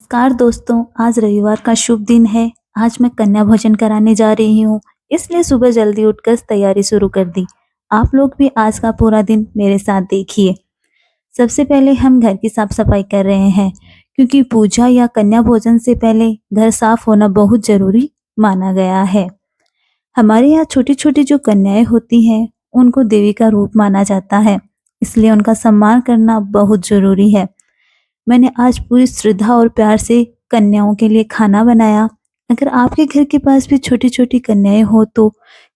नमस्कार दोस्तों, आज रविवार का शुभ दिन है। आज मैं कन्या भोजन कराने जा रही हूँ, इसलिए सुबह जल्दी उठकर तैयारी शुरू कर दी। आप लोग भी आज का पूरा दिन मेरे साथ देखिए। सबसे पहले हम घर की साफ सफाई कर रहे हैं, क्योंकि पूजा या कन्या भोजन से पहले घर साफ होना बहुत जरूरी माना गया है। हमारे यहाँ छोटी-छोटी जो कन्याएं होती हैं, उनको देवी का रूप माना जाता है, इसलिए उनका सम्मान करना बहुत जरूरी है। मैंने आज पूरी श्रद्धा और प्यार से कन्याओं के लिए खाना बनाया। अगर आपके घर के पास भी छोटी-छोटी कन्याएं हो तो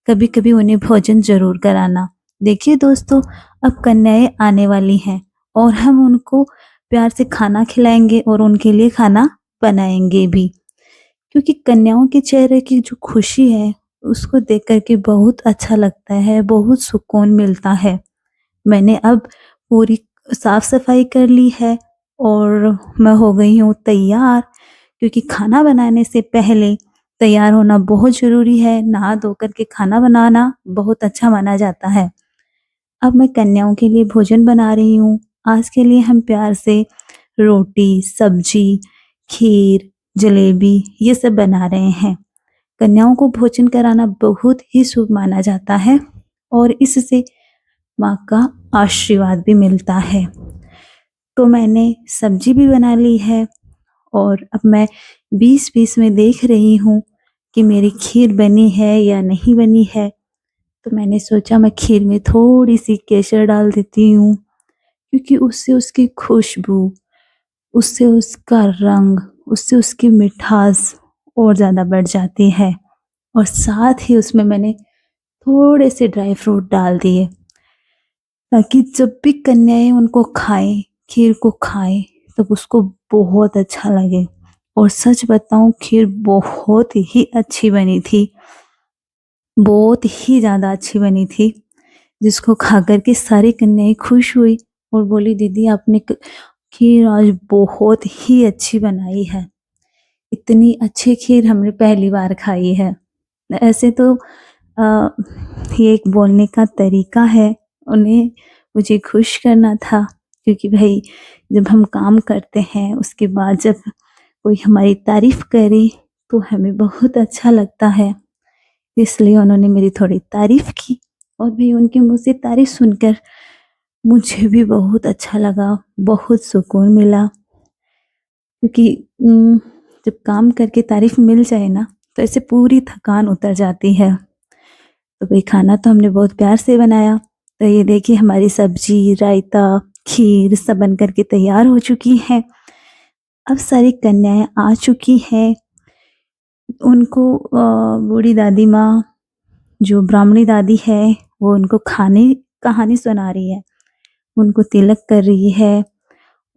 कभी-कभी उन्हें भोजन ज़रूर कराना। देखिए दोस्तों, अब कन्याएं आने वाली हैं और हम उनको प्यार से खाना खिलाएँगे और उनके लिए खाना बनाएँगे भी। क्योंकि कन्याओं के चेहरे की जो खुशी है, उसको देख कर के बहुत अच्छा लगता है, बहुत सुकून मिलता है। मैंने अब पूरी साफ-सफाई कर ली है और मैं हो गई हूँ तैयार, क्योंकि खाना बनाने से पहले तैयार होना बहुत ज़रूरी है। नहा धो कर के खाना बनाना बहुत अच्छा माना जाता है। अब मैं कन्याओं के लिए भोजन बना रही हूँ। आज के लिए हम प्यार से रोटी, सब्जी, खीर, जलेबी ये सब बना रहे हैं। कन्याओं को भोजन कराना बहुत ही शुभ माना जाता है और इससे माँ का आशीर्वाद भी मिलता है। तो मैंने सब्जी भी बना ली है और अब मैं बीच-बीच में देख रही हूँ कि मेरी खीर बनी है या नहीं बनी है। तो मैंने सोचा मैं खीर में थोड़ी-सी केसर डाल देती हूँ, क्योंकि उससे उसकी खुशबू, उससे उसका रंग, उससे उसकी मिठास और ज़्यादा बढ़ जाती है। और साथ ही उसमें मैंने थोड़े से ड्राई फ्रूट डाल दिए, ताकि जब भी कन्याएँ उनको खाएँ, खीर को खाएँ, तब उसको बहुत अच्छा लगे। और सच बताऊँ, खीर बहुत ही अच्छी बनी थी, बहुत ही ज़्यादा अच्छी बनी थी, जिसको खा कर के सारी कन्याएँ खुश हुई और बोली दीदी आपने खीर आज बहुत ही अच्छी बनाई है। इतनी अच्छी खीर हमने पहली बार खाई है। ऐसे तो ये एक बोलने का तरीका है, उन्हें मुझे खुश करना था, क्योंकि भई जब हम काम करते हैं उसके बाद जब कोई हमारी तारीफ़ करे तो हमें बहुत अच्छा लगता है। इसलिए उन्होंने मेरी थोड़ी तारीफ़ की और भई उनके मुँह से तारीफ़ सुनकर मुझे भी बहुत अच्छा लगा, बहुत सुकून मिला। क्योंकि जब काम करके तारीफ़ मिल जाए ना, तो ऐसे पूरी थकान उतर जाती है। तो भई खाना तो हमने बहुत प्यार से बनाया। तो ये देखिए हमारी सब्ज़ी, रायता, खीर सब बन कर के तैयार हो चुकी है। अब सारी कन्याएँ आ चुकी हैं। उनको बूढ़ी दादी माँ, जो ब्राह्मणी दादी है, वो उनको खाने कहानी सुना रही है। उनको तिलक कर रही है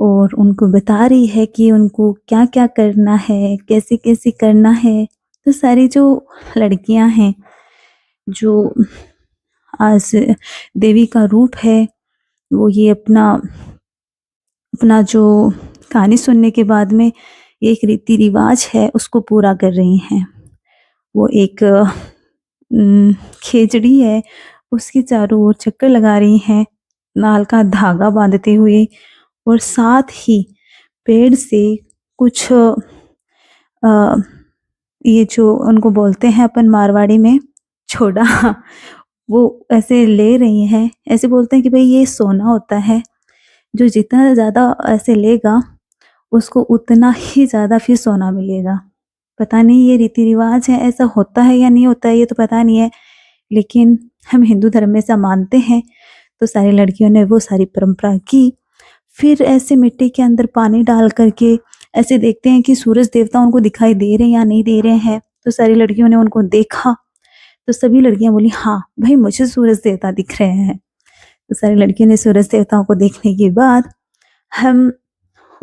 और उनको बता रही है कि उनको क्या-क्या करना है, कैसे-कैसे करना है। तो सारी जो लड़कियाँ हैं, जो आज देवी का रूप है, वो ये अपना अपना जो कहानी सुनने के बाद में एक रीति-रिवाज है, उसको पूरा कर रही हैं। वो एक खेजड़ी है, उसके चारों ओर चक्कर लगा रही हैं, नाल का धागा बाँधते हुए और साथ ही पेड़ से कुछ ये जो उनको बोलते हैं अपन मारवाड़ी में छोड़ा वो ऐसे ले रही हैं। ऐसे बोलते हैं कि भई ये सोना होता है, जो जितना ज़्यादा ऐसे लेगा, उसको उतना ही ज़्यादा फिर सोना मिलेगा। पता नहीं ये रीति-रिवाज है, ऐसा होता है या नहीं होता है, ये तो पता नहीं है, लेकिन हम हिंदू धर्म में ऐसा मानते हैं, तो सारी लड़कियों ने वो सारी परंपरा की। फिर ऐसे मिट्टी के अंदर पानी डाल कर के ऐसे देखते हैं कि सूरज देवता उनको दिखाई दे रहे हैं या नहीं दे रहे हैं, तो सारी लड़कियों ने उनको देखा, तो सभी लड़कियाँ बोली, "हाँ, भई मुझे सूरज देवता दिख रहे हैं।" तो सारी लड़कियों ने सूरज देवताओं को देखने के बाद हम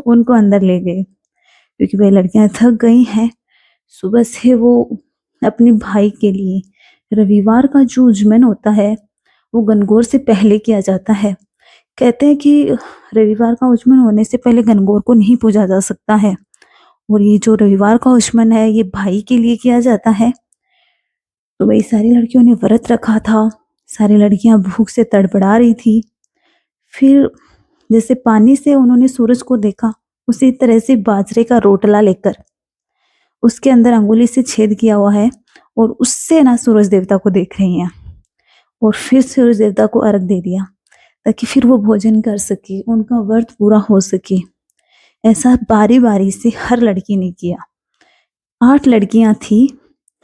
उनको अंदर ले गए, क्योंकि वह लड़कियाँ थक गई हैं। सुबह से वो अपने भाई के लिए रविवार का जो उजमन होता है, वो गणगौर से पहले किया जाता है। कहते हैं कि रविवार का उजमन होने से पहले गणगौर को नहीं पूजा जा सकता है और ये जो रविवार का उजमन है, ये भाई के लिए किया जाता है। तो वही सारी लड़कियों ने व्रत रखा था, सारी लड़कियाँ भूख से तड़पड़ा रही थी। फिर जैसे पानी से उन्होंने सूरज को देखा, उसी तरह से बाजरे का रोटला लेकर उसके अंदर अंगुली से छेद किया हुआ है और उससे ना सूरज देवता को देख रही हैं और फिर सूरज देवता को अर्घ दे दिया ताकि फिर वो भोजन कर सके, उनका व्रत पूरा हो सके। ऐसा बारी-बारी से हर लड़की ने किया। 8 लड़कियां थी,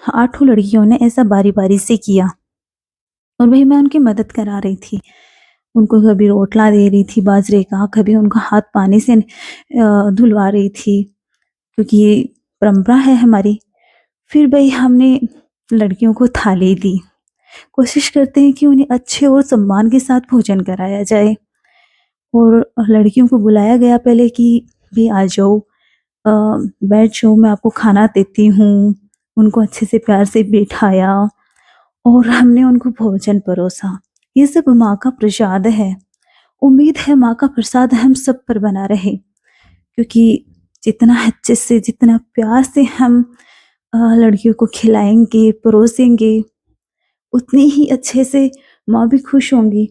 8 लड़कियों ने ऐसा बारी-बारी से किया और वही मैं उनकी मदद करा रही थी। उनको कभी रोटला दे रही थी बाजरे का, कभी उनका हाथ पानी से धुलवा रही थी, क्योंकि ये परंपरा है हमारी। फिर भई हमने लड़कियों को थाली दी। कोशिश करते हैं कि उन्हें अच्छे और सम्मान के साथ भोजन कराया जाए और लड़कियों को बुलाया गया पहले कि भी आ जाओ, बैठ जाओ, मैं आपको खाना देती हूँ। उनको अच्छे से प्यार से बिठाया और हमने उनको भोजन परोसा। ये सब माँ का प्रसाद है। उम्मीद है माँ का प्रसाद हम सब पर बना रहे, क्योंकि जितना अच्छे से, जितना प्यार से हम लड़कियों को खिलाएँगे, परोसेंगे, उतनी ही अच्छे से माँ भी खुश होंगी।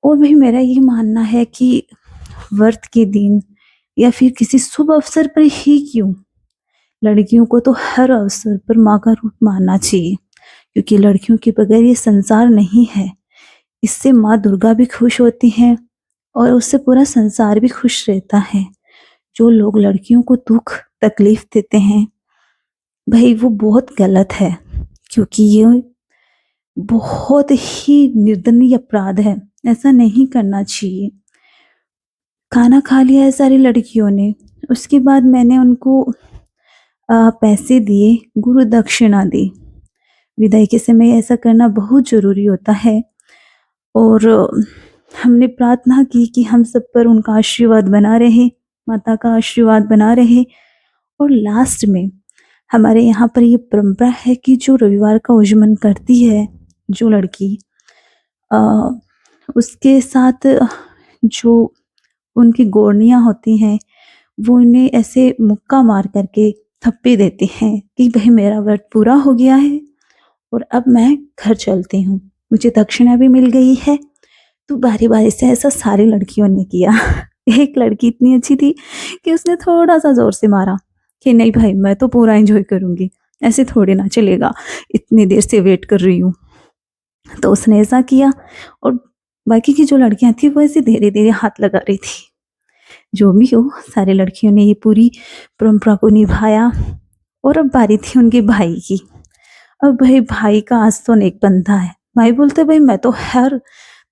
और वही मेरा ये मानना है कि व्रत के दिन या फिर किसी शुभ अवसर पर ही क्यों, लड़कियों को तो हर अवसर पर माँ का रूप मानना चाहिए, क्योंकि लड़कियों के बगैर ये संसार नहीं है। इससे माँ दुर्गा भी खुश होती हैं और उससे पूरा संसार भी खुश रहता है। जो लोग लड़कियों को दुख तकलीफ देते हैं, भाई वो बहुत गलत है, क्योंकि ये बहुत ही निर्दयनीय अपराध है। ऐसा नहीं करना चाहिए। खाना खा लिया है सारी लड़कियों ने, उसके बाद मैंने उनको पैसे दिए, गुरु दक्षिणा दी। विदाई के समय ऐसा करना बहुत ज़रूरी होता है और हमने प्रार्थना की कि हम सब पर उनका आशीर्वाद बना रहे, माता का आशीर्वाद बना रहे। और लास्ट में हमारे यहाँ पर ये परंपरा है कि जो रविवार का उजमन करती है जो लड़की, उसके साथ जो उनकी गोरनियाँ होती हैं, वो उन्हें ऐसे मुक्का मार करके थप्पे देते हैं कि भाई मेरा व्रत पूरा हो गया है और अब मैं घर चलती हूँ, मुझे दक्षिणा भी मिल गई है। तो बारी-बारी से ऐसा सारी लड़कियों ने किया। एक लड़की इतनी अच्छी थी कि उसने थोड़ा-सा ज़ोर से मारा कि नहीं भाई मैं तो पूरा एन्जॉय करूँगी, ऐसे थोड़ी ना चलेगा, इतनी देर से वेट कर रही हूँ। तो उसने ऐसा किया और बाकी की जो लड़कियाँ थी वो ऐसे धीरे-धीरे हाथ लगा रही थी। जो भी हो, सारी लड़कियों ने ये पूरी परंपरा को निभाया और अब बारी थी उनके भाई की। अब भाई का आज तो नेक बनता है। भाई बोलते भाई मैं तो हर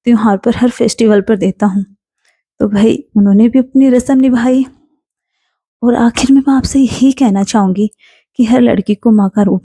त्योहार पर, हर फेस्टिवल पर देता हूँ। तो भाई उन्होंने भी अपनी रस्म निभाई और आखिर में मैं आपसे यही कहना चाहूँगी कि हर लड़की को माँ का रूप